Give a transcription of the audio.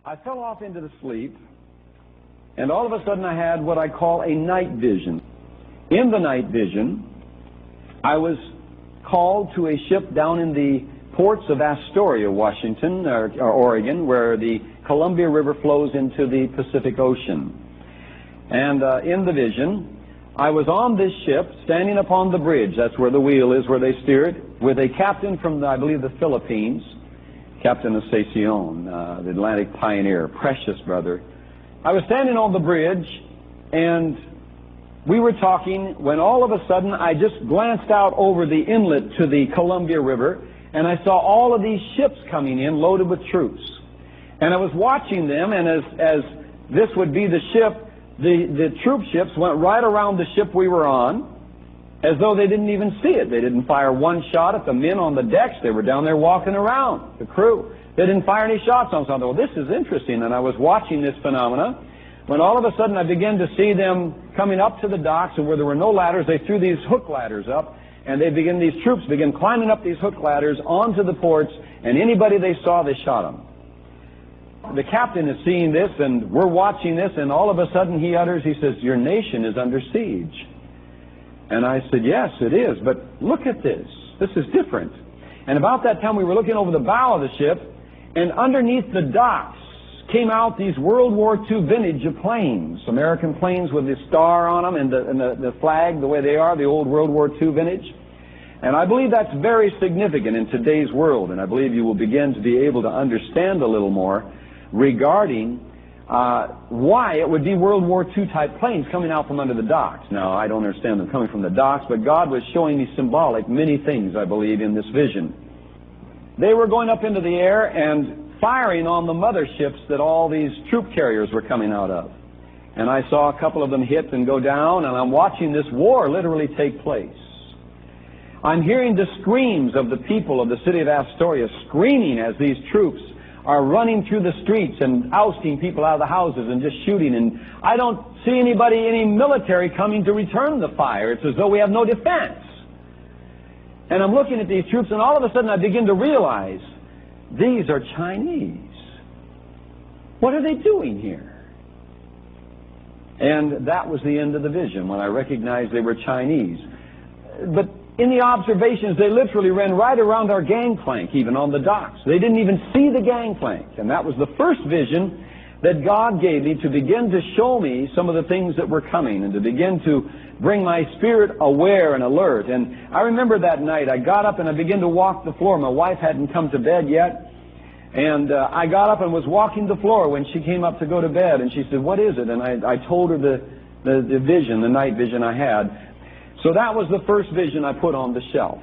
I fell off into the sleep, and all of a sudden I had what I call a night vision. In the night vision, I was called to a ship down in the ports of Astoria, Washington, or Oregon, where the Columbia River flows into the Pacific Ocean. And in the vision, I was on this ship, standing upon the bridge. That's where the wheel is, where they steer it, with a captain from, I believe, the Philippines, Captain Estacion, the Atlantic pioneer, precious brother. I was standing on the bridge, and we were talking when all of a sudden I just glanced out over the inlet to the Columbia River, and I saw all of these ships coming in loaded with troops. And I was watching them, and as this would be the ship, the troop ships went right around the ship we were on, as though they didn't even see it. They didn't fire one shot at the men on the decks. They were down there walking around, the crew. They didn't fire any shots on something. Well, this is interesting. And I was watching this phenomena when all of a sudden I began to see them coming up to the docks, and where there were no ladders, they threw these hook ladders up, and these troops began climbing up these hook ladders onto the ports, and anybody they saw, they shot them. The captain is seeing this, and we're watching this, and all of a sudden he utters, he says, "Your nation is under siege." And I said, "Yes, it is, but look at this. This is different." And about that time we were looking over the bow of the ship, and underneath the docks came out these World War II vintage of planes, American planes with the star on them and the flag the way they are, the old World War II vintage. And I believe that's very significant in today's world, and I believe you will begin to be able to understand a little more regarding why it would be World War II type planes coming out from under the docks. Now, I don't understand them coming from the docks, but God was showing me symbolic many things, I believe, in this vision. They were going up into the air and firing on the motherships that all these troop carriers were coming out of. And I saw a couple of them hit and go down, and I'm watching this war literally take place. I'm hearing the screams of the people of the city of Astoria screaming as these troops are running through the streets and ousting people out of the houses and just shooting. And I don't see any military coming to return the fire. It's as though we have no defense. And I'm looking at these troops, and all of a sudden I begin to realize these are Chinese. What are they doing here? And that was the end of the vision, when I recognized they were Chinese. But in the observations, they literally ran right around our gangplank, even on the docks. They didn't even see the gangplank. And that was the first vision that God gave me, to begin to show me some of the things that were coming, and to begin to bring my spirit aware and alert. And I remember that night, I got up and I began to walk the floor. My wife hadn't come to bed yet. And I got up and was walking the floor when she came up to go to bed. And she said, "What is it?" And I told her the vision, the night vision I had. So that was the first vision I put on the shelf.